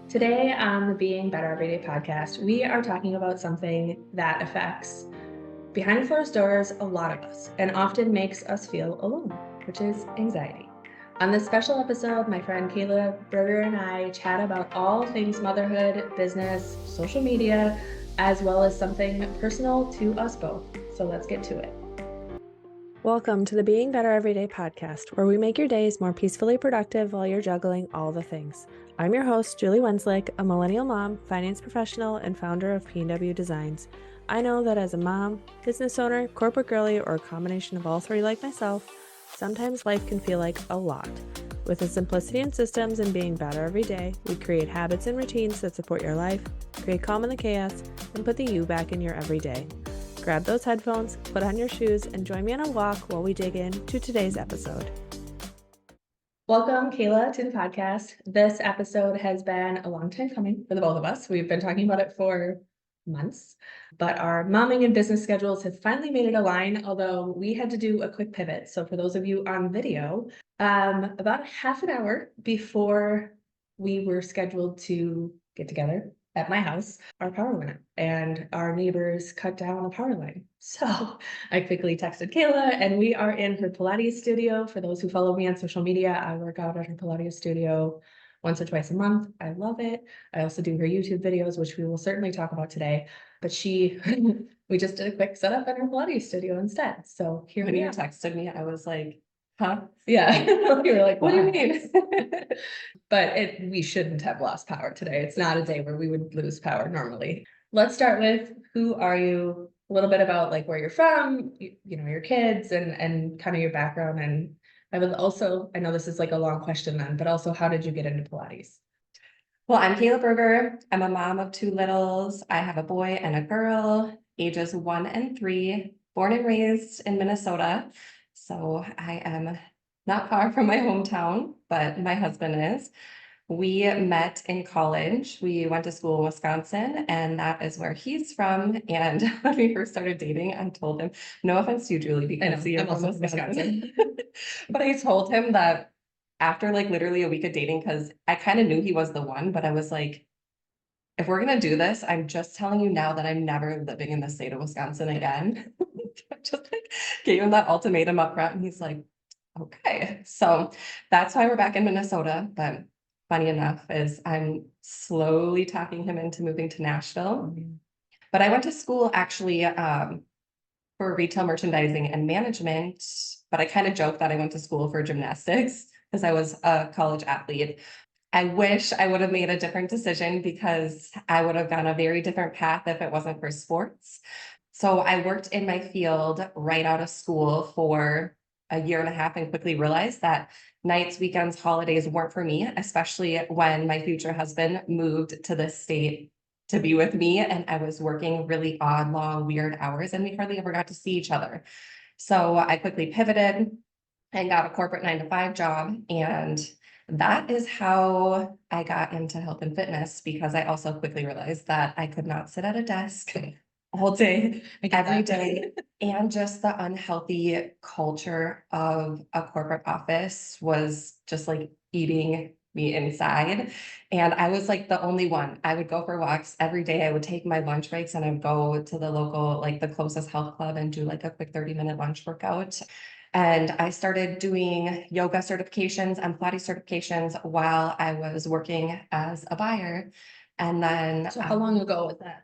Today on the Being Better Everyday podcast, we are talking about something that affects behind closed doors a lot of us and often makes us feel alone, which is anxiety. On this special episode, my friend Kayla Berger and I chat about all things motherhood, business, social media, as well as something personal to us both. So let's get to it. Welcome to the Being Better Everyday podcast, where we make your days more peacefully productive while you're juggling all the things. I'm your host, Julie Wenslick, a millennial mom, finance professional, and founder of P&W Designs. I know that as a mom, business owner, corporate girly, or a combination of all three like myself, sometimes life can feel like a lot. With the simplicity in systems and being better every day, we create habits and routines that support your life, create calm in the chaos, and put the you back in your everyday. Grab those headphones, put on your shoes, and join me on a walk while we dig into today's episode. Welcome, Kayla, to the podcast. This episode has been a long time coming for the both of us. We've been talking about it for months, but our momming and business schedules have finally made it align, although we had to do a quick pivot. So for those of you on video, about half an hour before we were scheduled to get together at my house, our power went out and our neighbors cut down the power line. So I quickly texted Kayla and we are in her Pilates studio. For those who follow me on social media, I work out at her Pilates studio once or twice a month. I love it. I also do her YouTube videos, which we will certainly talk about today. But we just did a quick setup at her Pilates studio instead. So here when we you are. texted me, I was like, huh? Yeah. You were like, what do you Wow. mean? But we shouldn't have lost power today. It's not a day where we would lose power normally. Let's start with, who are you? A little bit about like where you're from, you know, your kids and kind of your background. And I would also, I know this is like a long question then, but also how did you get into Pilates? Well, I'm Kayla Berger. I'm a mom of two littles. I have a boy and a girl, ages 1 and 3, born and raised in Minnesota. So I am not far from my hometown, but my husband is. We met in college. We went to school in Wisconsin, and that is where he's from. And when we first started dating, I told him, no offense to you, Julie, because I'm you're also from from Wisconsin. But I told him that after like literally a week of dating, because I kind of knew he was the one, but I was like, if we're gonna do this, I'm just telling you now that I'm never living in the state of Wisconsin again. I just like gave him that ultimatum up front, and he's like, okay. So that's why we're back in Minnesota. But funny enough is I'm slowly talking him into moving to Nashville. But I went to school actually for retail merchandising and management, but I kind of joke that I went to school for gymnastics because I was a college athlete. I wish I would have made a different decision because I would have gone a very different path if it wasn't for sports. So I worked in my field right out of school for a year and a half and quickly realized that nights, weekends, holidays weren't for me, especially when my future husband moved to the state to be with me. And I was working really odd, long, weird hours, and we hardly ever got to see each other. So I quickly pivoted and got a corporate 9-to-5 job. And that is how I got into health and fitness, because I also quickly realized that I could not sit at a desk all day, every day. And just the unhealthy culture of a corporate office was just like eating me inside. And I was like the only one. I would go for walks every day. I would take my lunch breaks and I'd go to the local, like the closest health club, and do like a quick 30-minute lunch workout. And I started doing yoga certifications and Pilates certifications while I was working as a buyer. And then So how long ago was that?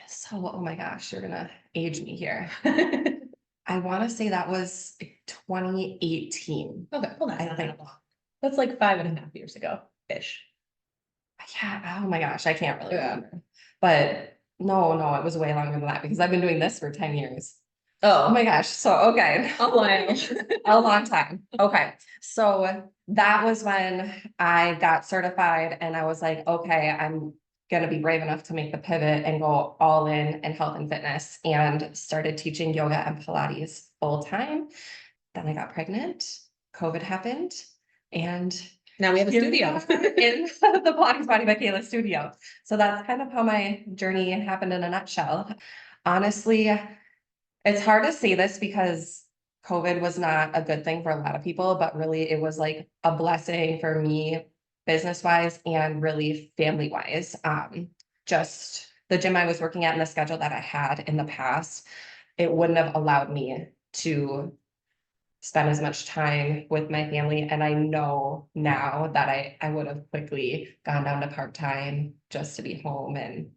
So, oh my gosh, you're gonna age me here. I want to say that was 2018. Okay, well, that's I not think. that long. That's like 5.5 years ago-ish. Yeah, oh my gosh, I can't really remember. But no, it was way longer than that because I've been doing this for 10 years. Oh my gosh. So, okay. A while. A long time. Okay. So that was when I got certified and I was like, okay, I'm going to be brave enough to make the pivot and go all in health and fitness, and started teaching yoga and Pilates full time. Then I got pregnant, COVID happened, and Now we have a here studio. we are in the Pilates Body by Kayla studio. So that's kind of how my journey happened in a nutshell. Honestly, it's hard to say this because COVID was not a good thing for a lot of people, but really it was like a blessing for me business-wise and really family-wise. Just the gym I was working at and the schedule that I had in the past, it wouldn't have allowed me to spend as much time with my family. And I know now that I would have quickly gone down to part-time just to be home and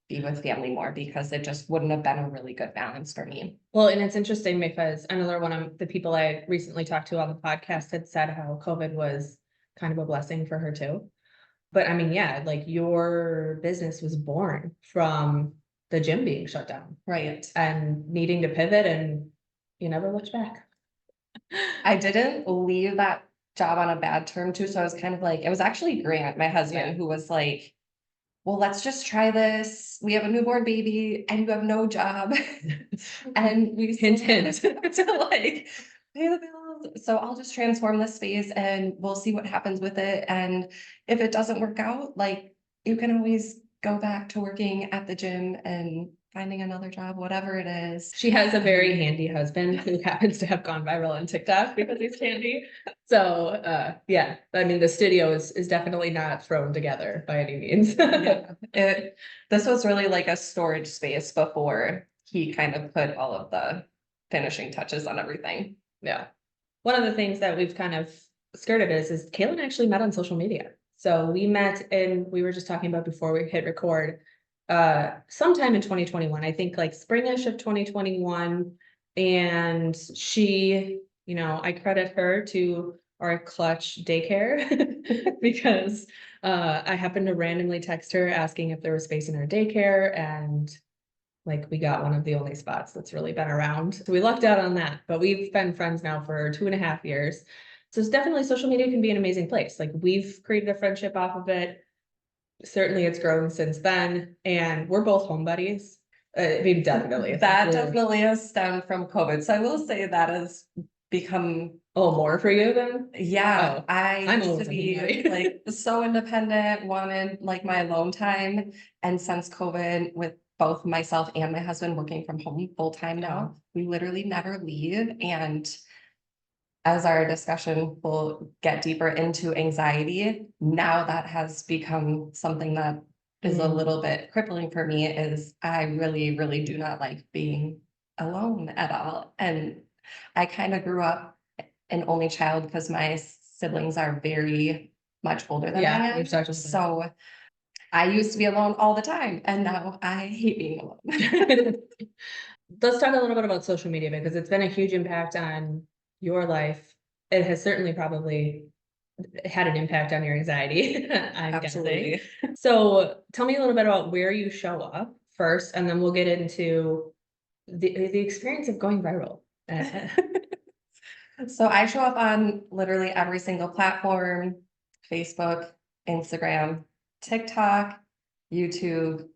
be with family more, because it just wouldn't have been a really good balance for me. Well, and it's interesting because another one of the people I recently talked to on the podcast had said how COVID was kind of a blessing for her too. But I mean, yeah, like your business was born from the gym being shut down Right. and needing to pivot, and you never looked back. I didn't leave that job on a bad term too. So I was kind of like, it was actually Grant, my husband, who was like, well, let's just try this. We have a newborn baby and you have no job. And we Hint, still hint. to like pay the bills. So I'll just transform this space and we'll see what happens with it. And if it doesn't work out, like you can always go back to working at the gym and finding another job, whatever it is. She has a very handy husband who happens to have gone viral on TikTok because he's handy. So yeah, I mean the studio is definitely not thrown together by any means. Yeah, this was really like a storage space before he kind of put all of the finishing touches on everything. Yeah. One of the things that we've kind of skirted is Kaylin actually met on social media. So we met, and we were just talking about before we hit record, sometime in 2021, I think like springish of 2021. And she, you know, I credit her to our clutch daycare because I happened to randomly text her asking if there was space in her daycare, and like we got one of the only spots that's really been around. So we lucked out on that, but we've been friends now for 2.5 years. So it's definitely, social media can be an amazing place. Like we've created a friendship off of it. Certainly it's grown since then, and we're both home buddies. I mean, definitely. That definitely has stemmed from COVID. So I will say that has become more for you then? Yeah, I'm used to be like so independent, wanted like my alone time. And since COVID, with both myself and my husband working from home full time now, we literally never leave. And as our discussion will get deeper into anxiety, now that has become something that is a little bit crippling for me, is I really, really do not like being alone at all. And I kind of grew up an only child because my siblings are very much older than I am. So I used to be alone all the time, and now I hate being alone. Let's talk a little bit about social media because it's been a huge impact on your life. It has certainly probably had an impact on your anxiety, I'm Absolutely. guessing. So tell me a little bit about where you show up first, and then we'll get into the experience of going viral. So I show up on literally every single platform: Facebook, Instagram, TikTok, YouTube,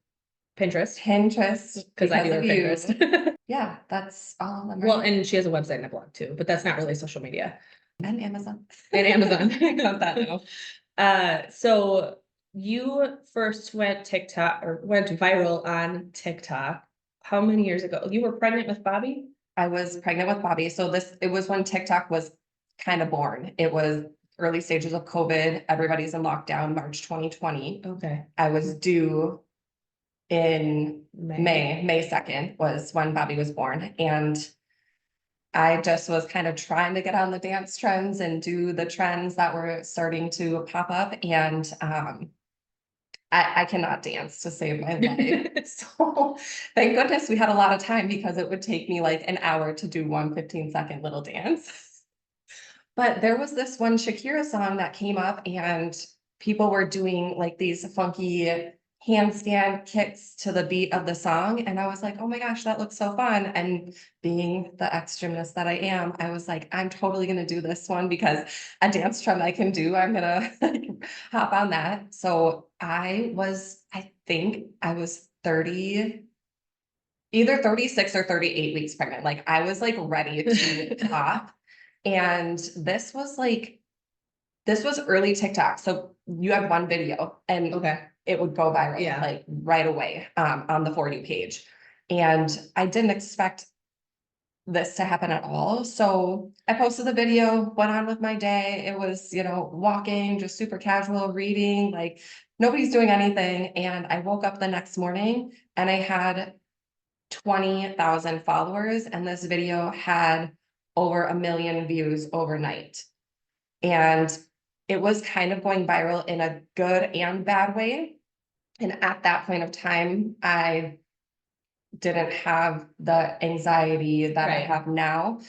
Pinterest, because I do her Pinterest. Yeah, that's all of them. Well, and she has a website and a blog too, but that's not really social media. And Amazon. And Amazon. Got that now. So you first went viral on TikTok. How many years ago? You were pregnant with Bobby? I was pregnant with Bobby. So it was when TikTok was kind of born. It was early stages of COVID. Everybody's in lockdown, March 2020. Okay. I was due in May 2nd was when Bobby was born. And I just was kind of trying to get on the dance trends and do the trends that were starting to pop up. And I cannot dance to save my life. So thank goodness we had a lot of time, because it would take me like an hour to do one 15-second little dance. But there was this one Shakira song that came up, and people were doing like these funky handstand kicks to the beat of the song. And I was like, oh my gosh, that looks so fun. And being the ex gymnast that I am, I was like, I'm totally going to do this one, because a dance trend I can do, I'm going to hop on that. So I think I was 30, either 36 or 38 weeks pregnant. Like I was like ready to pop. And this was early TikTok. So you had one video and it would go viral like right away on the For You page. And I didn't expect this to happen at all. So I posted the video, went on with my day. It was, walking, just super casual, reading, like nobody's doing anything. And I woke up the next morning and I had 20,000 followers, and this video had over 1 million views overnight. And it was kind of going viral in a good and bad way. And at that point of time, I didn't have the anxiety that I Right. have now.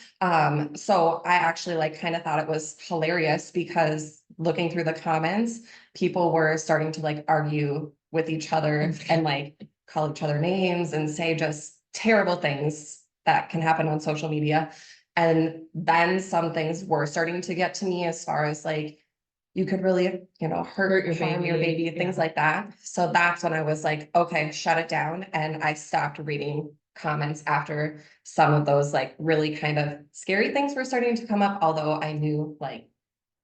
So I actually like kind of thought it was hilarious because looking through the comments, people were starting to like argue with each other and like call each other names and say just terrible things that can happen on social media. And then some things were starting to get to me as far as like, you could really, Hurt your harm your baby, baby. things Yeah. like that. So that's when I was like, okay, shut it down. And I stopped reading comments after some of those like really kind of scary things were starting to come up, although I knew like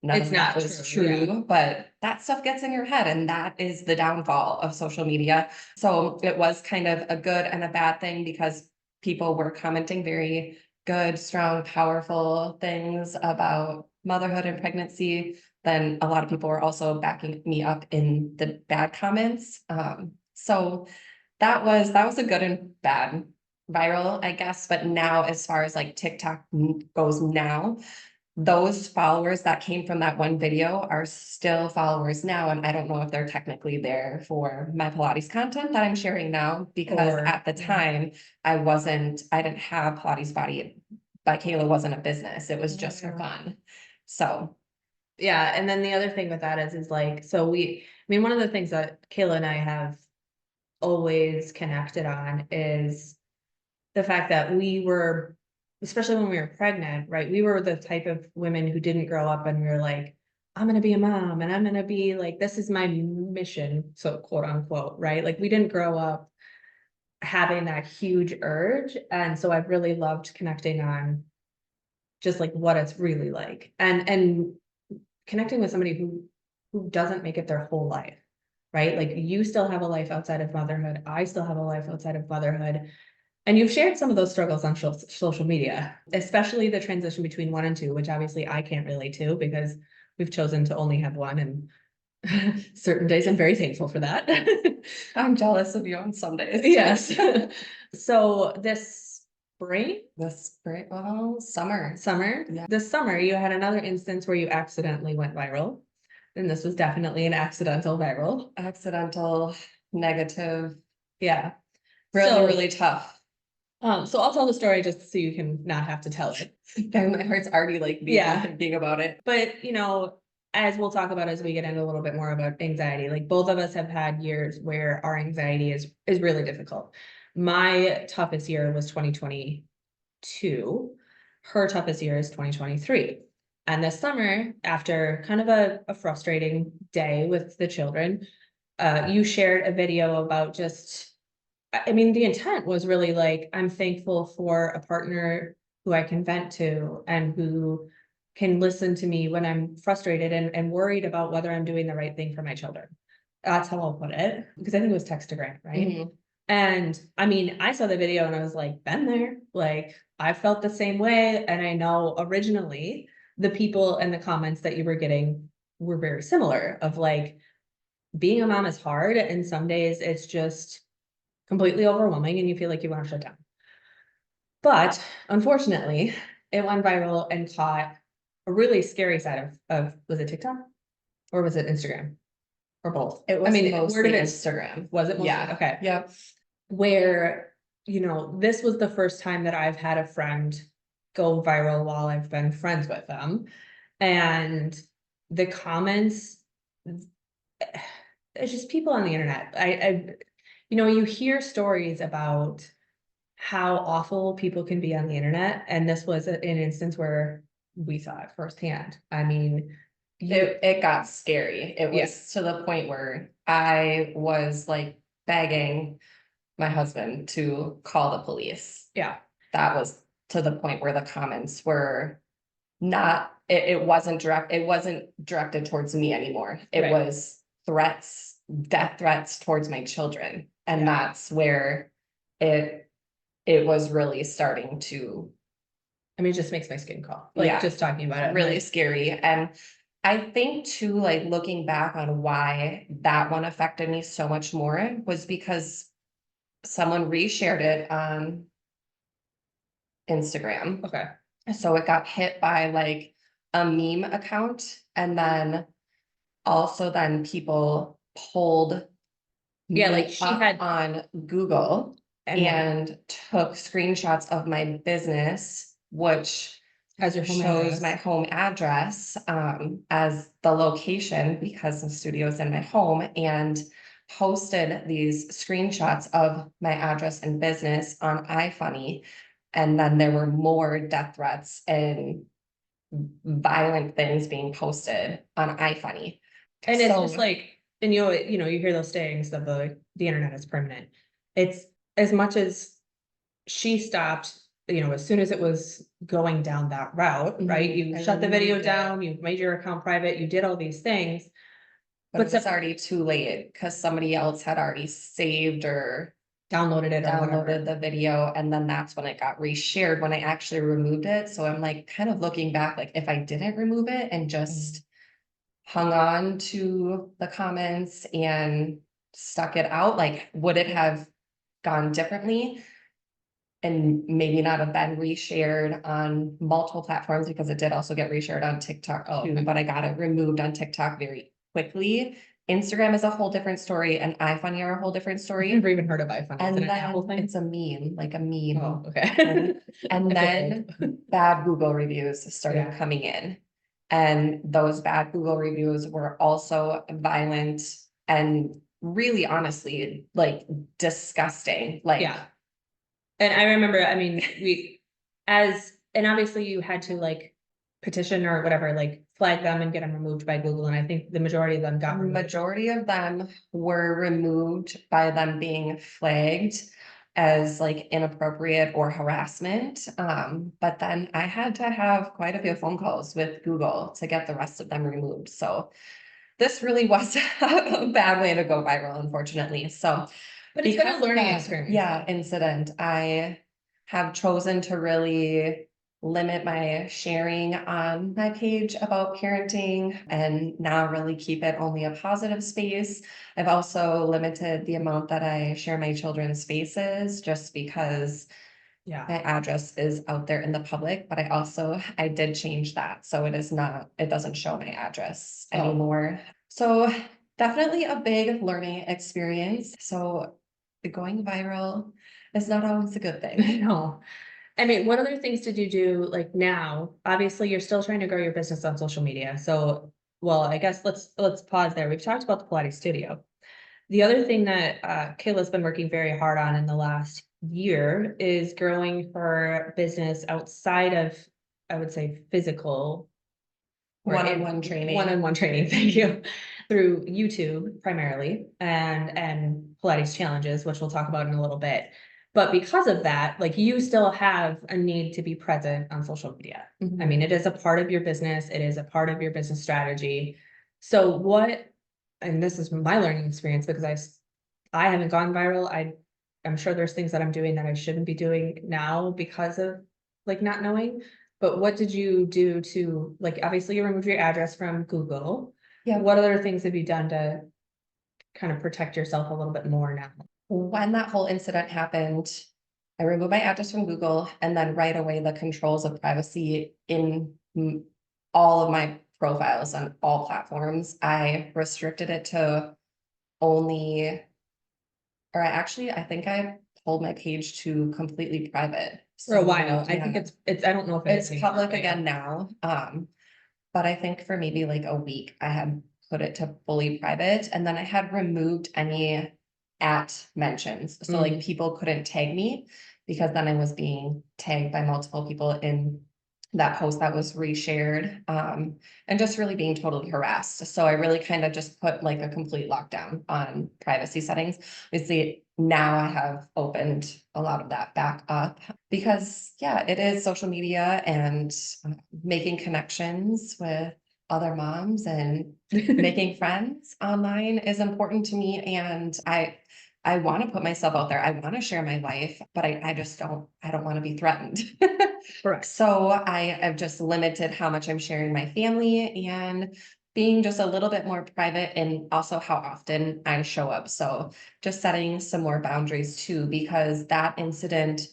none It's of that not was true, yeah. true, but that stuff gets in your head, and that is the downfall of social media. So it was kind of a good and a bad thing because people were commenting very good, strong, powerful things about motherhood and pregnancy. Then a lot of people were also backing me up in the bad comments. So that was a good and bad viral, I guess. But now, as far as like TikTok goes now, those followers that came from that one video are still followers now. And I don't know if they're technically there for my Pilates content that I'm sharing now, because at the time I didn't have Pilates Body by Kayla wasn't a business. It was just for fun. So yeah. And then the other thing with that is like, one of the things that Kayla and I have always connected on is the fact that we were, especially when we were pregnant, right? We were the type of women who didn't grow up and we were like, I'm going to be a mom and I'm going to be like, this is my mission. So quote unquote, right? Like we didn't grow up having that huge urge. And so I've really loved connecting on just like what it's really like and connecting with somebody who doesn't make it their whole life, right? Like you still have a life outside of motherhood. I still have a life outside of motherhood. And you've shared some of those struggles on social media, especially the transition between 1 and 2, which obviously I can't relate to because we've chosen to only have one, and certain days I'm very thankful for that. I'm jealous of you on some days. Yes. So this spring, Summer. Yeah. this summer, you had another instance where you accidentally went viral. And this was definitely an accidental viral. Accidental, negative, Yeah. really tough. So I'll tell the story just so you can not have to tell it. And my heart's already like beating thinking about it. But as we'll talk about as we get into a little bit more about anxiety, like both of us have had years where our anxiety is really difficult. My toughest year was 2022. Her toughest year is 2023. And this summer, after kind of a frustrating day with the children, you shared a video about the intent was really like, I'm thankful for a partner who I can vent to and who can listen to me when I'm frustrated and worried about whether I'm doing the right thing for my children. That's how I'll put it, because I think it was Textagram, right? Mm-hmm. And I saw the video and I was like, been there. Like, I felt the same way. And I know originally the people and the comments that you were getting were very similar of like, being a mom is hard. And some days it's just completely overwhelming and you feel like you want to shut down. But unfortunately, it went viral and caught a really scary side of was it TikTok or was it Instagram or both? It was mostly Instagram. Was it mostly? Yeah. Okay. Yeah. Where, this was the first time that I've had a friend go viral while I've been friends with them. And the comments, it's just people on the internet. You hear stories about how awful people can be on the internet. And this was an instance where we saw it firsthand. It got scary. It was to the point where I was like begging my husband to call the police. Yeah. That was to the point where the comments were not, it wasn't directed towards me anymore. It was threats, death threats towards my children. And that's where it was really starting to I mean, it just makes my skin crawl. Like Yeah. just talking about it. Really Like, scary. And I think too, like looking back on why that one affected me so much more was because someone reshared it on Instagram. okay. So it got hit by like a meme account, and then also then people pulled Yeah, me like she up had on Google and and took screenshots of my business, which has your home shows my address. home address as the location because the studio is in my home, and posted these screenshots of my address and business on iFunny. And then there were more death threats and violent things being posted on iFunny. And it's just So like, and you know, you hear those sayings of the internet is permanent. It's as much as she stopped, you know, as soon as it was going down that route, right? You I shut the video removed it. down, you made your account private, you did all these things. But But it was already too late because somebody else had already saved or downloaded it or downloaded whatever. the video, and then that's when it got reshared when I actually removed it. So I'm like kind of looking back, like if I didn't remove it and just hung on to the comments and stuck it out, like would it have gone differently and maybe not have been reshared on multiple platforms, because it did also get reshared on TikTok too, okay. but I got it removed on TikTok very quickly. Instagram is a whole different story, and iFunny are a whole different I've story. never even heard of iPhone. And It's an Apple then thing. it's a meme, like a meme. Oh, okay. And I feel then bad Google reviews started Yeah. coming in. And those bad Google reviews were also violent and really honestly, like disgusting. Like, Yeah. And I remember, I mean, and obviously you had to like petition or whatever, like flag them and get them removed by Google. And I think the majority of them got removed. majority of them were removed by them being flagged as like inappropriate or harassment. But then I had to have quite a few phone calls with Google to get the rest of them removed. So this really was a bad way to go viral, unfortunately. So But it's been a because of learning that, experience. yeah, incident, I have chosen to really limit my sharing on my page about parenting and now really keep it only a positive space. I've also limited the amount that I share my children's faces just because Yeah. my address is out there in the public, but I did change that. So it doesn't show my address anymore. So definitely a big learning experience. So going viral is not always a good I thing. know. I mean, what other things did you do like now? Obviously, you're still trying to grow your business on social media. So, well, I guess let's pause there. We've talked about the Pilates studio. The other thing that Kayla's been working very hard on in the last year is growing her business outside of, I would say, physical or One-on-one training. One-on-one training, thank you, through YouTube primarily and Pilates challenges, which we'll talk about in a little bit. But because of that, like you still have a need to be present on social media. I mean, it is a part of your business, it is a part of your business strategy. So and this is my learning experience because I haven't gone viral. I'm sure there's things that I'm doing that I shouldn't be doing now because of like not knowing. But what did you do to, like, obviously you removed your address from Google. Yeah. What other things have you done to kind of protect yourself a little bit more now? When that whole incident happened, I removed my address from Google, and then right away the controls of privacy in all of my profiles on all platforms, I restricted it to only, or I think I pulled my page to completely private. For a So, while. I yeah. think it's I don't know if it It's is anymore, public but again now. But I think for maybe like a week, I had put it to fully private, and then I had removed any at mentions. So like people couldn't tag me because then I was being tagged by multiple people in that post that was reshared, and just really being totally harassed. So I really kind of just put like a complete lockdown on privacy settings. Obviously, now I have opened a lot of that back up because yeah, it is social media and making connections with other moms and making friends online is important to me. And I want to put myself out there. I want to share my life, but I just don't want to be threatened. Correct. So I have just limited how much I'm sharing my family and being just a little bit more private, and also how often I show up. So just setting some more boundaries too, because that incident,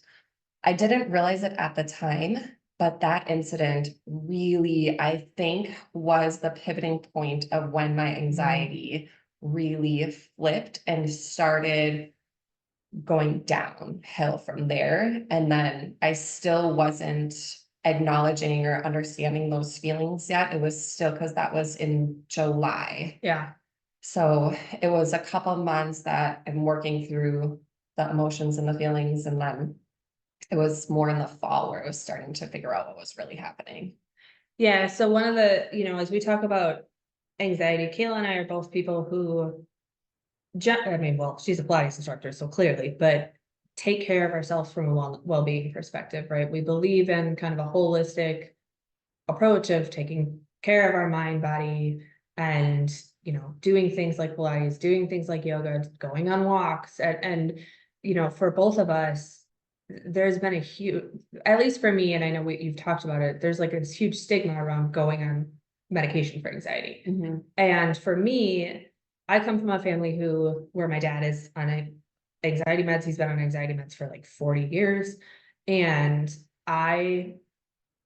I didn't realize it at the time, but that incident really, I think, was the pivoting point of when my anxiety really flipped and started going downhill from there. And then I still wasn't acknowledging or understanding those feelings yet. It was still, because that was in July. Yeah. So it was a couple months that I'm working through the emotions and the feelings. And then it was more in the fall where I was starting to figure out what was really happening. Yeah. So one of the, as we talk about anxiety, Kayla and I are both people who, I mean, well, she's a Pilates instructor, so clearly, but take care of ourselves from a well-being perspective, right? We believe in kind of a holistic approach of taking care of our mind, body, and doing things like Pilates, doing things like yoga, going on walks, and for both of us, there's been a huge, at least for me, and I know you've talked about it, there's like this huge stigma around going on medication for anxiety. And for me, I come from a family where my dad is on anxiety meds. He's been on anxiety meds for like 40 years. And I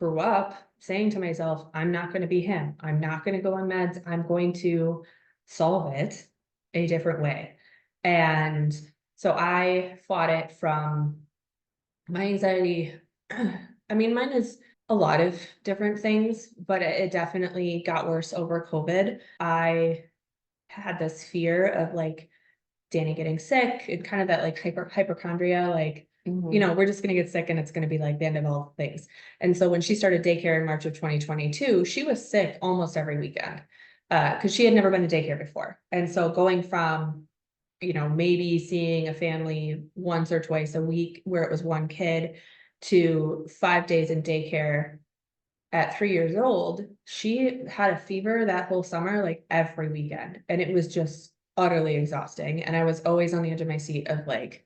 grew up saying to myself, I'm not going to be him. I'm not going to go on meds. I'm going to solve it a different way. And so I fought it from my anxiety. I mean, mine is a lot of different things, but it definitely got worse over COVID. I had this fear of like Danny getting sick and kind of that like hypochondria, like, we're just going to get sick and it's going to be like the end of all things. And so when she started daycare in March of 2022, she was sick almost every weekend because she had never been to daycare before. And so going from, maybe seeing a family once or twice a week where it was one kid to 5 days in daycare at 3 years old, she had a fever that whole summer, like every weekend. And it was just utterly exhausting. And I was always on the edge of my seat of like,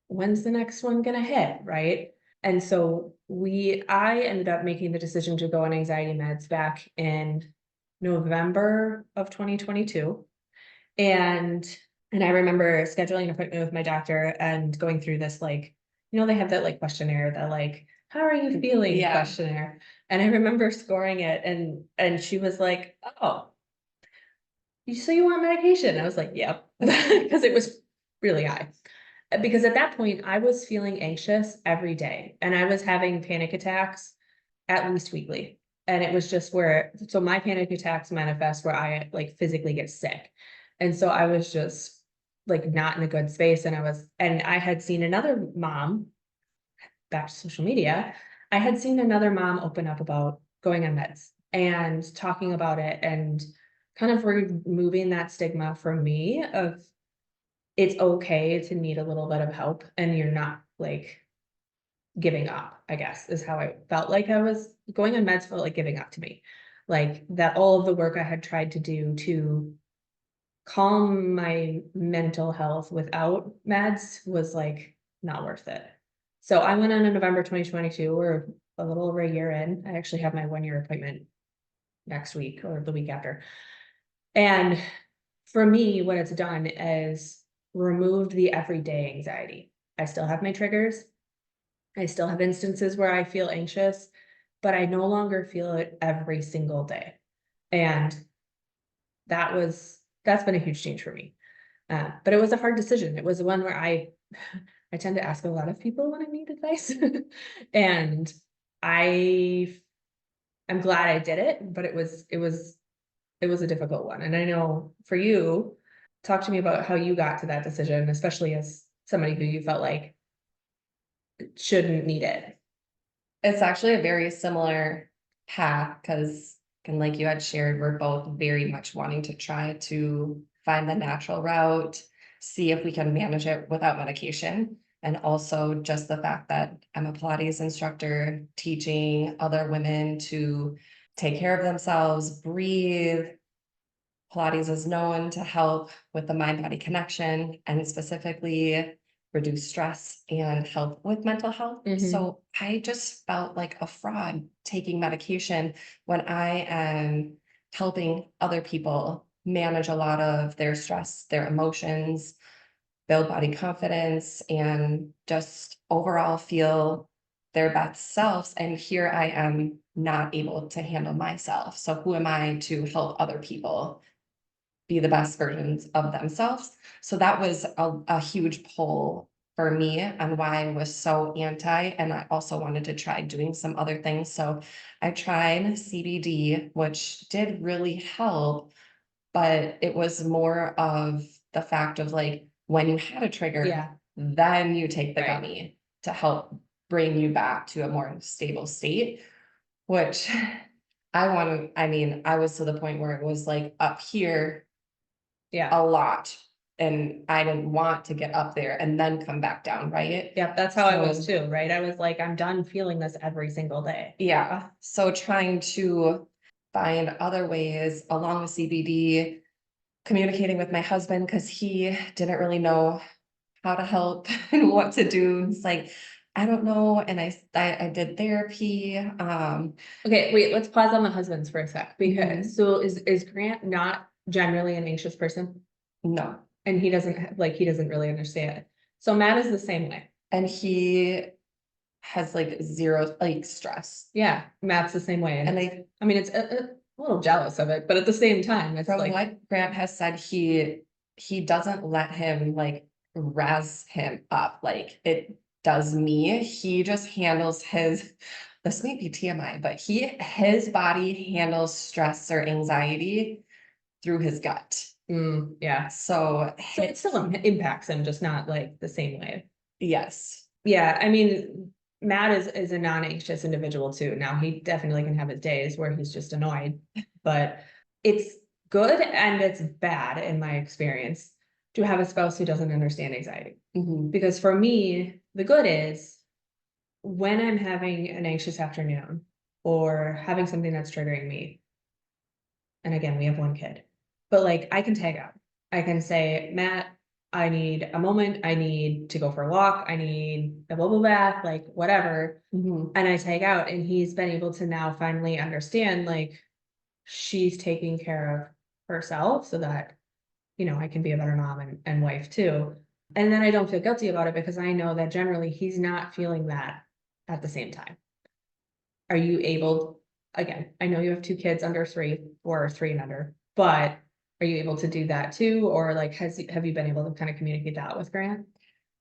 when's the next one gonna hit? Right. And so I ended up making the decision to go on anxiety meds back in November of 2022. And I remember scheduling an appointment with my doctor and going through this, like, they have that like questionnaire, that like, how are you feeling questionnaire. And I remember scoring it, and she was like, oh, so you want medication? I was like, yep, because it was really high. Because at that point I was feeling anxious every day and I was having panic attacks at least weekly. And it was just so my panic attacks manifest where I like physically get sick. And so I was just like not in a good space. And I had seen another mom, back to social media, I had seen another mom open up about going on meds and talking about it and kind of removing that stigma from me of it's okay to need a little bit of help and you're not like giving up, I guess, is how I felt like I was going on meds felt like giving up to me. Like that all of the work I had tried to do to calm my mental health without meds was like not worth it. So I went on in November 2022. We're a little over a year in. I actually have my 1 year appointment next week or the week after. And for me, what it's done is removed the everyday anxiety. I still have my triggers. I still have instances where I feel anxious, but I no longer feel it every single day. And that's been a huge change for me. But it was a hard decision. It was one where I tend to ask a lot of people when I need advice. And I'm glad I did it, but it was a difficult one. And I know for you, talk to me about how you got to that decision, especially as somebody who you felt like shouldn't need it. It's actually a very similar path because, and like you had shared, we're both very much wanting to try to find the natural route, see if we can manage it without medication. And also just the fact that I'm a Pilates instructor, teaching other women to take care of themselves, breathe. Pilates is known to help with the mind-body connection, and specifically reduce stress and help with mental health. Mhm. So I just felt like a fraud taking medication when I am helping other people manage a lot of their stress, their emotions, build body confidence, and just overall feel their best selves. And here I am not able to handle myself. So who am I to help other people be the best versions of themselves? So that was a huge pull for me on why I was so anti. And I also wanted to try doing some other things. So I tried CBD, which did really help, but it was more of the fact of like when you had a trigger, Yeah. then you take the Right. gummy to help bring you back to a more stable state, which I mean, I was to the point where it was like up here Yeah. a lot, and I didn't want to get up there and then come back down, right? Yep. That's how I was So, too, right? I was like, I'm done feeling this every single day. yeah, so trying to find other ways along with CBD, communicating with my husband because he didn't really know how to help and what to do. It's like, I don't know. And I did therapy. Okay, wait, let's pause on the husbands for a sec, because Mhm. so is Grant not generally an anxious person? No. And he doesn't he doesn't really understand. So Matt is the same way. And he has like zero like stress. Yeah, Matt's the same way. And I mean, it's a little jealous of it, but at the same time, it's from like, what Grant has said, he doesn't let him like razz him up like it does me. He just handles his, this may be TMI, but his body handles stress or anxiety through his gut. yeah. So So it still impacts him, just not like the same way. yes. Yeah, I mean, Matt is a non-anxious individual too. Now he definitely can have his days where he's just annoyed, but it's good and it's bad in my experience to have a spouse who doesn't understand anxiety. Mhm. Because for me, the good is when I'm having an anxious afternoon or having something that's triggering me, and again, we have one kid, but like I can tag out. I can say, Matt, I need a moment. I need to go for a walk. I need a bubble bath, like whatever. Mhm. And I tag out, and he's been able to now finally understand like she's taking care of herself so that, I can be a better mom and wife too. And then I don't feel guilty about it because I know that generally he's not feeling that at the same time. Are you able, again, I know you have two kids under three or three and under, but are you able to do that too? Or like, have you been able to kind of communicate that with Grant?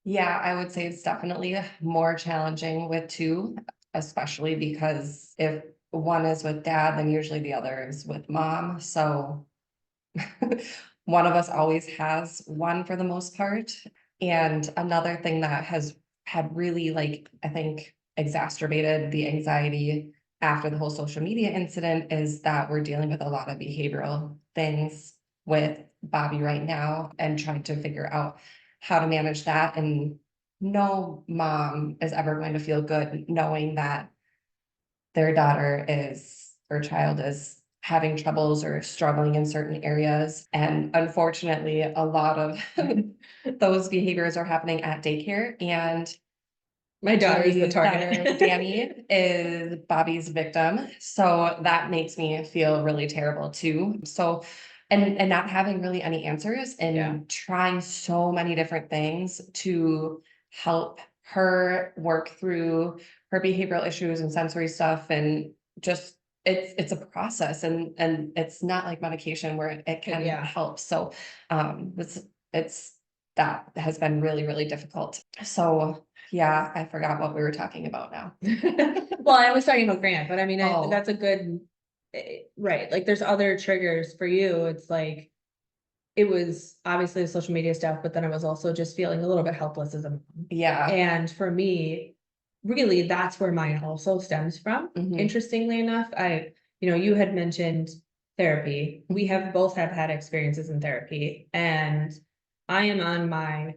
Yeah, I would say it's definitely more challenging with two, especially because if one is with dad, then usually the other is with mom. So one of us always has one for the most part. And another thing that has had really like, I think, exacerbated the anxiety after the whole social media incident is that we're dealing with a lot of behavioral things with Bobby right now and trying to figure out how to manage that. And no mom is ever going to feel good knowing that their daughter is or child is having troubles or struggling in certain areas. And unfortunately, a lot of those behaviors are happening at daycare. And My daughter is the Julie's target. daughter, Danny, is Bobby's victim. So that makes me feel really terrible too. So and not having really any answers and Yeah. trying so many different things to help her work through her behavioral issues and sensory stuff and just it's a process and it's not like medication where it can Yeah. help. So it's that has been really, really difficult. So yeah, I forgot what we were talking about now. Well, I was talking about Grant, but I mean, Oh. that's a good, right. Like there's other triggers for you. It's like, it was obviously the social media stuff, but then I was also just feeling a little bit helpless as a mom. Yeah. And for me, really, that's where mine also stems from. Mhm. Interestingly enough, you had mentioned therapy. We have both have had experiences in therapy, and I am on my,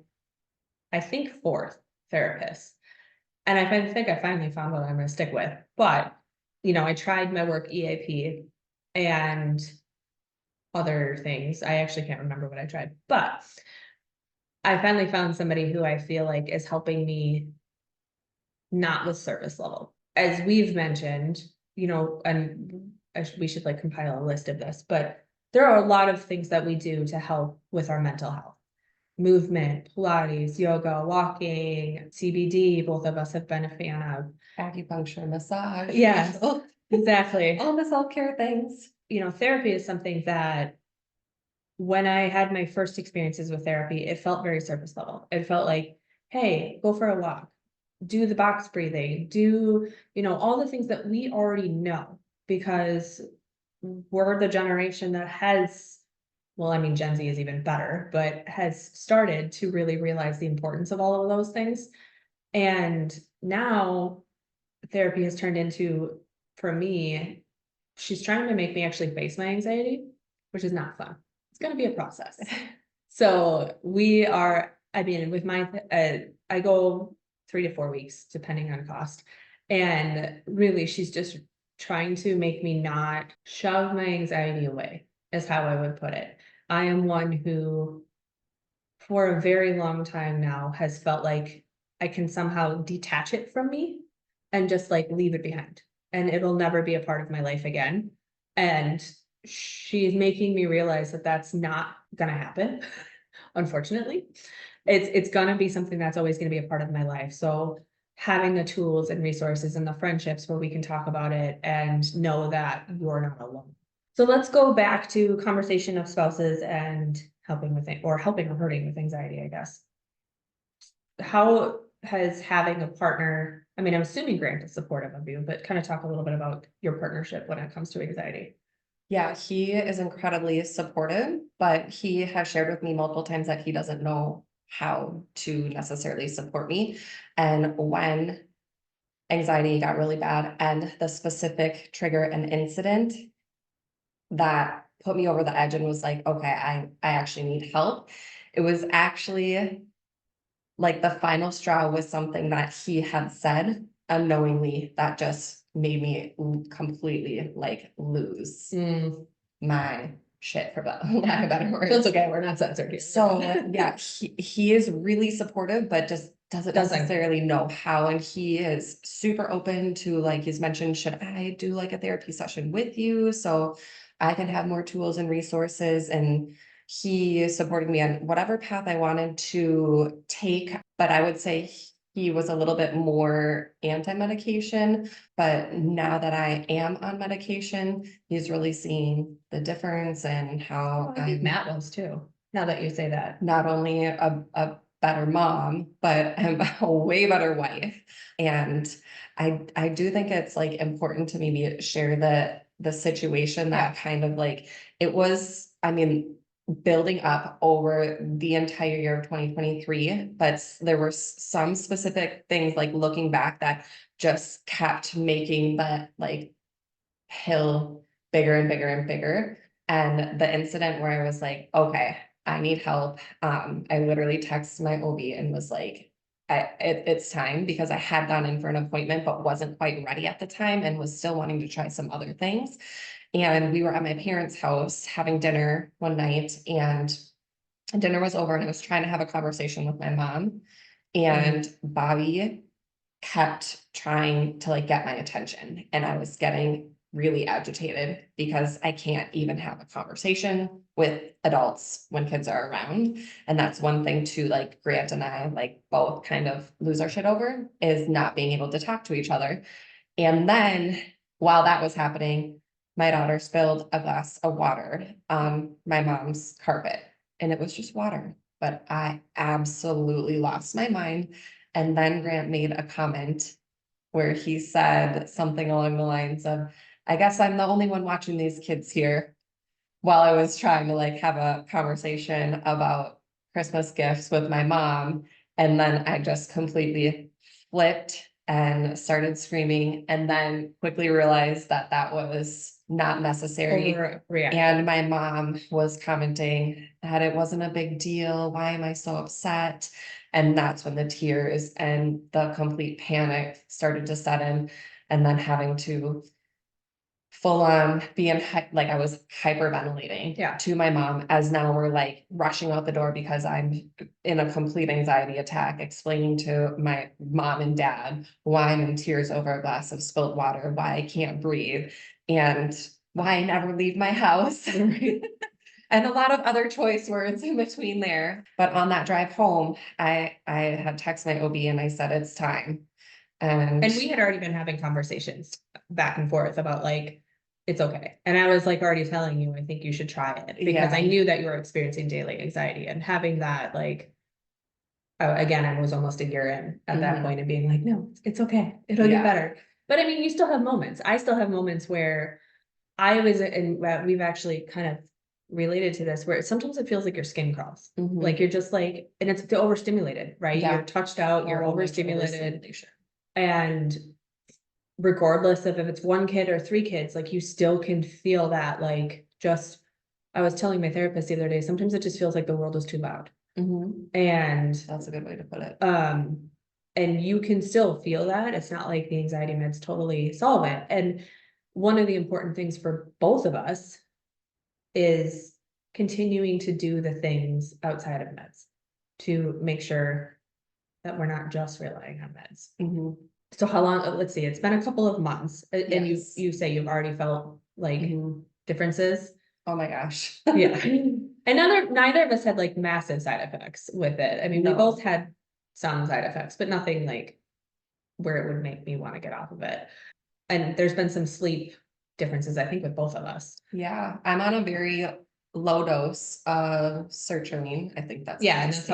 I think, fourth therapist. And think I finally found what I'm going to stick with. But, I tried my work EAP and other things. I actually can't remember what I tried, but I finally found somebody who I feel like is helping me not with service level. As we've mentioned, and we should like compile a list of this, but there are a lot of things that we do to help with our mental health. Movement, Pilates, yoga, walking, CBD, both of us have been a fan of. Acupuncture, massage. Yes, exactly. All the self-care things. Therapy is something that when I had my first experiences with therapy, it felt very surface level. It felt like, hey, go for a walk, do the box breathing, do, all the things that we already know because we're the generation that has, well, I mean, Gen Z is even better, but has started to really realize the importance of all of those things. And now therapy has turned into, for me, she's trying to make me actually face my anxiety, which is not fun. It's going to be a process. So I mean, with I go 3 to 4 weeks, depending on cost. And really, she's just trying to make me not shove my anxiety away, is how I would put it. I am one who, for a very long time now, has felt like I can somehow detach it from me and just like leave it behind. And it'll never be a part of my life again. And she's making me realize that that's not gonna happen, unfortunately. It's gonna be something that's always gonna be a part of my life. So having the tools and resources and the friendships where we can talk about it and know that you're not alone. So let's go back to conversation of spouses and helping with it, or helping or hurting with anxiety, I guess. How has having a partner, I mean, I'm assuming Grant is supportive of you, but kind of talk a little bit about your partnership when it comes to anxiety. Yeah, he is incredibly supportive, but he has shared with me multiple times that he doesn't know how to necessarily support me. And when anxiety got really bad and the specific trigger and incident that put me over the edge and was like, okay, I actually need help. It was actually like the final straw was something that he had said unknowingly that just made me completely like lose my shit, for lack of better words. That's okay, we're not censored here. So yeah, he is really supportive, but just doesn't necessarily know how. And he is super open to, like he's mentioned, should I do like a therapy session with you so I can have more tools and resources? And he supported me on whatever path I wanted to take. But I would say he was a little bit more anti-medication. But now that I am on medication, he's really seeing the difference and how I think Matt was too, now that you say that. Not only a better mom, but I'm a way better wife. And I do think it's like important to maybe share the situation that kind of like it was, I mean, building up over the entire year of 2023, but there were some specific things like looking back that just kept making that like hill bigger and bigger and bigger. And the incident where I was like, okay, I need help. I literally texted my OB and was like, it's time, because I had gone in for an appointment, but wasn't quite ready at the time and was still wanting to try some other things. And we were at my parents' house having dinner one night, and dinner was over and I was trying to have a conversation with my mom, and Bobby kept trying to like get my attention, and I was getting really agitated because I can't even have a conversation with adults when kids are around. And that's one thing too, like Grant and I like both kind of lose our shit over, is not being able to talk to each other. And then while that was happening, my daughter spilled a glass of water on my mom's carpet, and it was just water, but I absolutely lost my mind. And then Grant made a comment where he said something along the lines of, I guess I'm the only one watching these kids here, while I was trying to like have a conversation about Christmas gifts with my mom. And then I just completely flipped and started screaming, and then quickly realized that that was not necessary. And my mom was commenting that it wasn't a big deal. Why am I so upset? And that's when the tears and the complete panic started to set in, and then having to full on being like I was hyperventilating Yeah. to my mom, as now we're like rushing out the door because I'm in a complete anxiety attack, explaining to my mom and dad why I'm in tears over a glass of spilled water, why I can't breathe, and why I never leave my house. And a lot of other choice words in between there. But on that drive home, I had texted my OB and I said, it's time. And we had already been having conversations back and forth about like, it's okay. And I was like already telling you, I think you should try it because I knew that you were experiencing daily anxiety and having that like, again, I was almost a year in at that point and being like, no, it's okay. It'll get better. But I mean, you still have moments. I still have moments where I was, and we've actually kind of related to this, where sometimes it feels like your skin crawls. Like you're just like, and it's overstimulated, right? You're touched out, you're overstimulated. And regardless of if it's one kid or three kids, like you still can feel that, like, just, I was telling my therapist the other day, sometimes it just feels like the world is too loud. And that's a good way to put it. And you can still feel that. It's not like the anxiety meds totally solve it. And one of the important things for both of us is continuing to do the things outside of meds to make sure that we're not just relying on meds. So how long, let's see, it's been a couple of months and you say you've already felt like differences. Oh my gosh. Yeah. And neither of us had like massive side effects with it. I mean, we both had some side effects, but nothing like where it would make me want to get off of it. And there's been some sleep differences, I think, with both of us. Yeah, I'm on a very low dose of sertraline. I think that's that's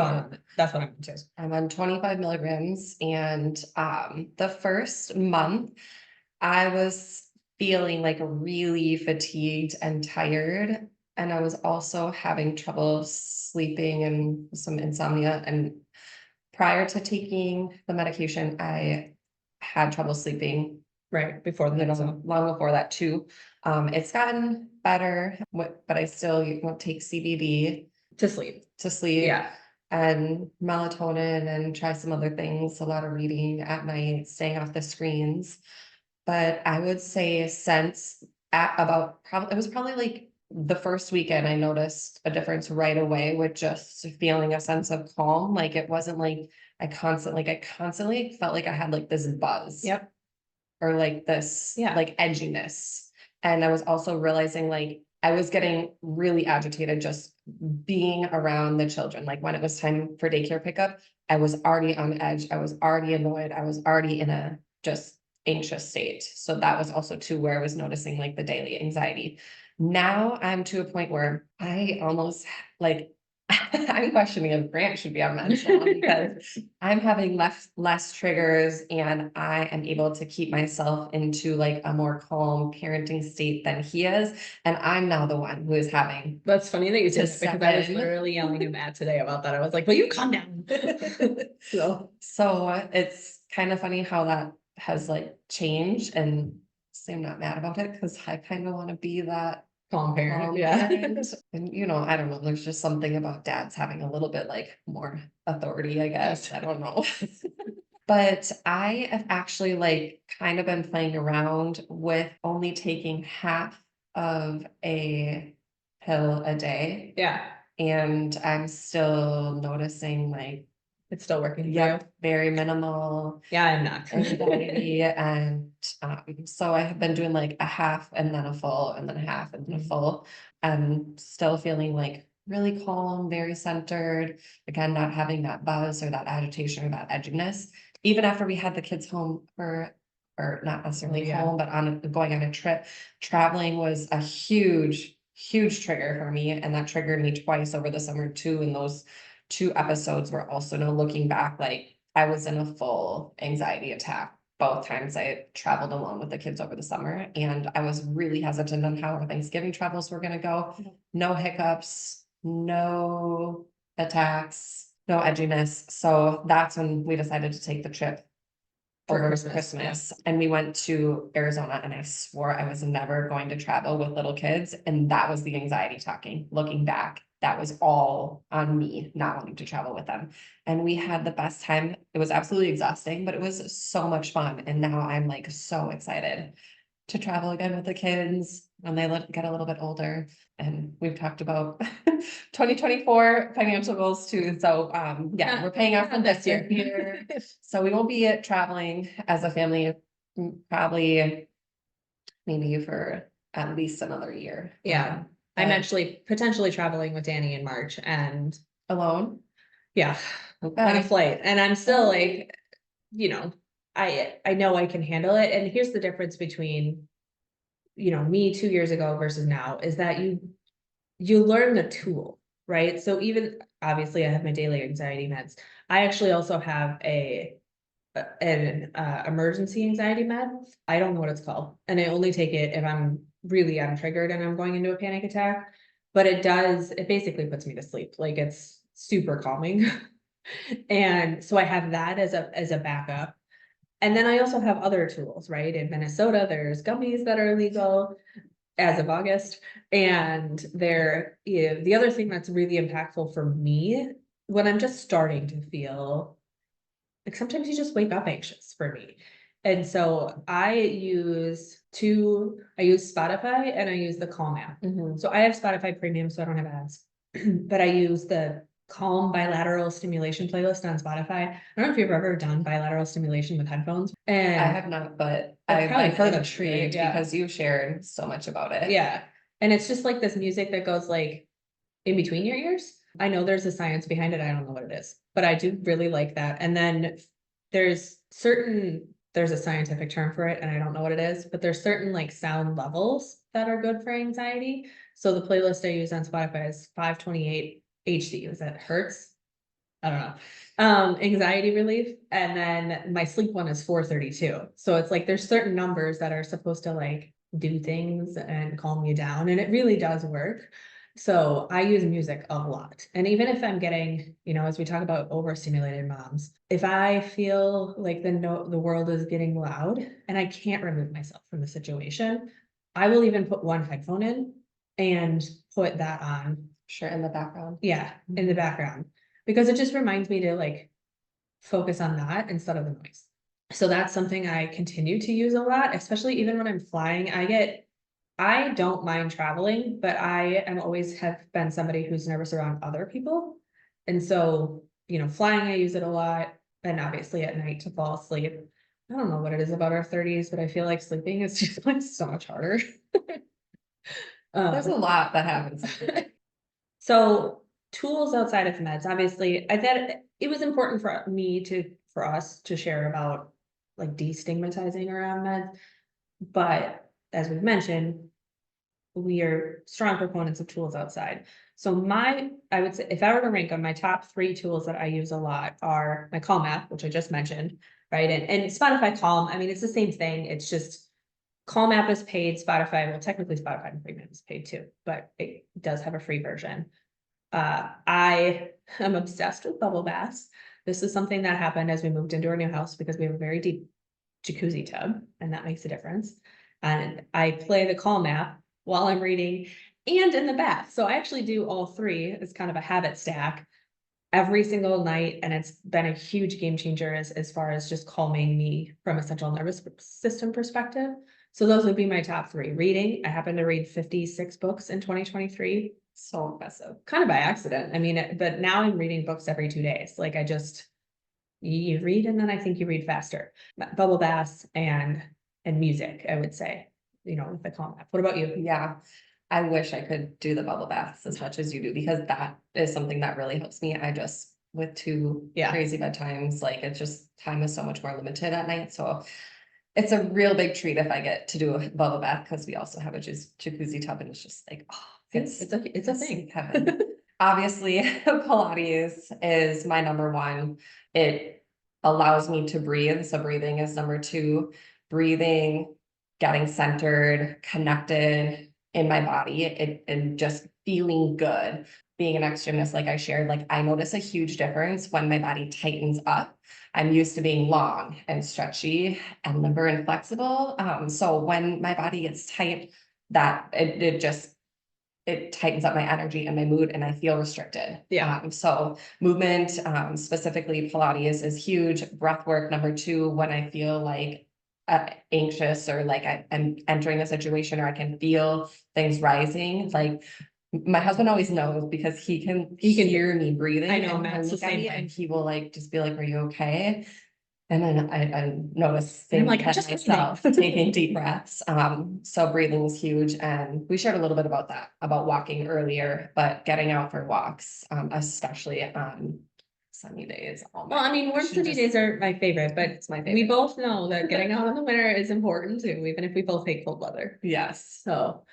what I'm into. I'm on 25 milligrams, and the first month I was feeling like really fatigued and tired, and I was also having trouble sleeping and some insomnia. And prior to taking the medication, I had trouble sleeping. Right, before the long before that too. It's gotten better, but I still won't take CBD to sleep. Yeah. And melatonin and try some other things, a lot of reading at night, staying off the screens. But I would say since it was probably like the first weekend, I noticed a difference right away with just feeling a sense of calm. Like it wasn't like I constantly felt like I had like this buzz. Yep. Or like this like edginess. And I was also realizing like I was getting really agitated just being around the children. Like when it was time for daycare pickup, I was already on edge. I was already annoyed. I was already in a just anxious state. So that was also too where I was noticing like the daily anxiety. Now I'm to a point where I almost like I'm questioning if Grant should be on meds now because I'm having less triggers and I am able to keep myself into like a more calm parenting state than he is. And I'm now the one who is having. That's funny that you said that because I was literally yelling at Matt today about that. I was like, will you calm down? So it's kind of funny how that has like changed, and I'm not mad about it because I kind of want to be that calm parent. Parent. And I don't know, there's just something about dads having a little bit like more authority, I guess. I don't know. But I have actually like kind of been playing around with only taking half of a pill a day. Yeah. And I'm still noticing like it's still working. Yeah, very minimal. Yeah, I'm not. Anxiety. And so I have been doing like a half and then a full and then a half and then a full. And still feeling like really calm, very centered. Again, not having that buzz or that agitation or that edginess. Even after we had the kids home or not necessarily home, but going on a trip, traveling was a huge trigger for me. And that triggered me twice over the summer too. And those 2 episodes were also now looking back, like I was in a full anxiety attack both times I traveled alone with the kids over the summer. And I was really hesitant on how our Thanksgiving travels were going to go. No hiccups, no attacks, no edginess. So that's when we decided to take the trip over Christmas. And we went to Arizona, and I swore I was never going to travel with little kids. And that was the anxiety talking. Looking back, that was all on me not wanting to travel with them. And we had the best time. It was absolutely exhausting, but it was so much fun. And now I'm like so excited to travel again with the kids when they get a little bit older. And we've talked about 2024 financial goals too. So yeah, we're paying off Not this year. So we won't be traveling as a family, probably maybe for at least another year. Yeah. I'm actually potentially traveling with Danny in March and alone. Yeah, Okay. on a flight. And I'm still like, you know, I know I can handle it. And here's the difference between, you know, me 2 years ago versus now is that you learn the tool, right? So even obviously I have my daily anxiety meds. I actually also have an emergency anxiety med. I don't know what it's called. And I only take it if I'm really triggered and I'm going into a panic attack. But it basically puts me to sleep. Like it's super calming. And so I have that as a backup. And then I also have other tools, right? In Minnesota, there's gummies that are legal as of August. And the other thing that's really impactful for me when I'm just starting to feel like sometimes you just wake up anxious for me. And so I use Spotify and I use the Calm app. So I have Spotify Premium, so I don't have ads, but I use the Calm bilateral stimulation playlist on Spotify. I don't know if you've ever done bilateral stimulation with headphones. And I have not, but I've probably I've heard been of intrigued, it because you shared so much about it. Yeah. And it's just like this music that goes like in between your ears. I know there's a science behind it. I don't know what it is, but I do really like that. And then there's a scientific term for it, and I don't know what it is, but there's certain like sound levels that are good for anxiety. So the playlist I use on Spotify is 528 HD. Is that hertz? I don't know. Anxiety relief. And then my sleep one is 432. So it's like there's certain numbers that are supposed to like do things and calm you down. And it really does work. So I use music a lot. And even if I'm getting, as we talk about overstimulated moms, if I feel like the world is getting loud and I can't remove myself from the situation, I will even put one headphone in and put that on. Sure, in the background. Yeah, in the background. Because it just reminds me to like focus on that instead of the noise. So that's something I continue to use a lot, especially even when I'm flying. I don't mind traveling, but I am always have been somebody who's nervous around other people. And so, flying, I use it a lot. And obviously at night to fall asleep. I don't know what it is about our 30s, but I feel like sleeping is just like so much harder. There's a lot that happens. So tools outside of meds, obviously, I thought it was important for us to share about like destigmatizing around meds. But as we've mentioned, we are strong proponents of tools outside. So I would say if I were to rank them, my top 3 tools that I use a lot are my Calm app, which I just mentioned, right? And Spotify Calm, I mean, it's the same thing. It's just Calm app is paid, well, technically Spotify Premium is paid too, but it does have a free version. I am obsessed with bubble baths. This is something that happened as we moved into our new house because we have a very deep jacuzzi tub, and that makes a difference. And I play the Calm app while I'm reading and in the bath. So I actually do all 3 as kind of a habit stack every single night. And it's been a huge game changer as far as just calming me from a central nervous system perspective. So those would be my top 3. Reading, I happen to read 56 books in 2023. So impressive. Kind of by accident. I mean, but now I'm reading books every 2 days. Like you read and then I think you read faster. Bubble baths and music, I would say, with the Calm app. What about you? Yeah. I wish I could do the bubble baths as much as you do, because that is something that really helps me. I just, with 2 crazy bedtimes, like it's just time is so much more limited at night. So it's a real big treat if I get to do a bubble bath, because we also have a jacuzzi tub, and it's just like, oh, it's a thing. Heaven. Obviously, Pilates is my number 1. It allows me to breathe. So breathing is number 2. Breathing, getting centered, connected in my body, and just feeling good. Being an ex-gymnast, like I shared, like I notice a huge difference when my body tightens up. I'm used to being long and stretchy and limber and flexible. So when my body gets tight, that it tightens up my energy and my mood, and I feel restricted. Yeah. So movement, specifically Pilates, is huge. Breath work, number 2, when I feel like anxious or like I'm entering a situation or I can feel things rising, like my husband always knows because he can hear me breathing. I know, and Matt's the look at same me, way. and he will like just be like, "Are you okay?" And then I notice And I'm things like, I'm like just myself taking deep breaths. So breathing is huge. And we shared a little bit about that, about walking earlier, but getting out for walks, especially on sunny days. Oh Well, my I mean, warm gosh, sunny days are my favorite, but it's my we favorite. both know that getting out in the winter is important too, even if we both hate cold weather. Yes. So,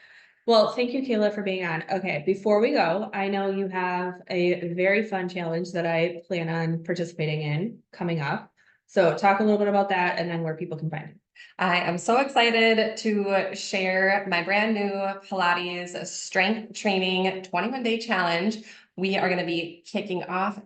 well, thank you, Kayla, for being on. Okay, before we go, I know you have a very fun challenge that I plan on participating in coming up. So talk a little bit about that and then where people can find it. I am so excited to share my brand new Pilates Strength Training 21-day challenge. We are going to be kicking off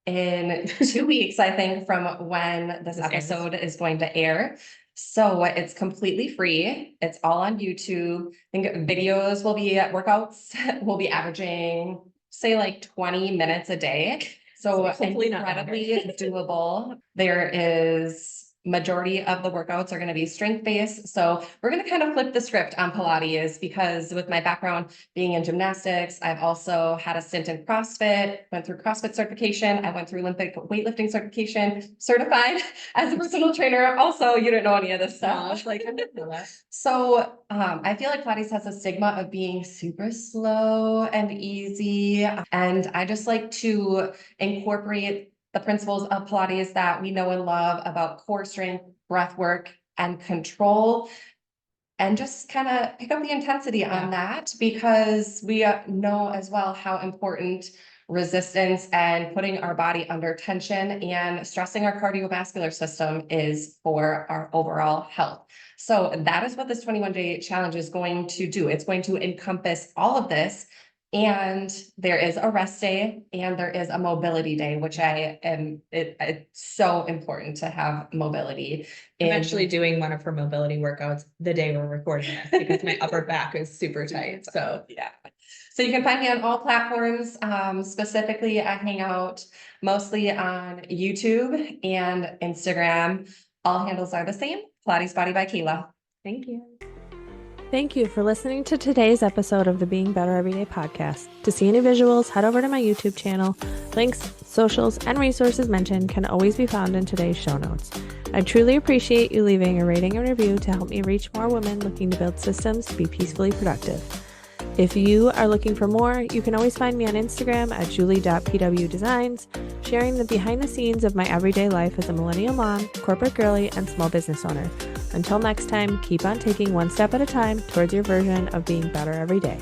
in 2 weeks, I think, from when this episode is going to air. So it's completely free. It's all on YouTube. I think videos will be workouts will be averaging, say, like 20 minutes a day. So hopefully not incredibly doable. There is majority of the workouts are going to be strength based. So we're going to kind of flip the script on Pilates because with my background being in gymnastics, I've also had a stint in CrossFit, went through CrossFit certification. I went through Olympic weightlifting certification, certified as a personal trainer. Also, you didn't know any of this stuff. Like, I didn't know that. So I feel like Pilates has a stigma of being super slow and easy. And I just like to incorporate the principles of Pilates that we know and love about core strength, breath work, and control. And just kind of pick up the intensity on that because we know as well how important resistance and putting our body under tension and stressing our cardiovascular system is for our overall health. So that is what this 21-day challenge is going to do. It's going to encompass all of this. And there is a rest day and there is a mobility day, which it's so important to have mobility. I'm actually doing one of her mobility workouts the day we're recording this because my upper back is super tight. So yeah. So you can find me on all platforms. Specifically, I hang out mostly on YouTube and Instagram. All handles are the same. Pilates Body by Kayla. Thank you. Thank you for listening to today's episode of the Being Better Everyday podcast. To see any visuals, head over to my YouTube channel. Links, socials, and resources mentioned can always be found in today's show notes. I truly appreciate you leaving a rating and review to help me reach more women looking to build systems to be peacefully productive. If you are looking for more, you can always find me on Instagram at julie.pwdesigns, sharing the behind the scenes of my everyday life as a millennial mom, corporate girly, and small business owner. Until next time, keep on taking one step at a time towards your version of being better every day.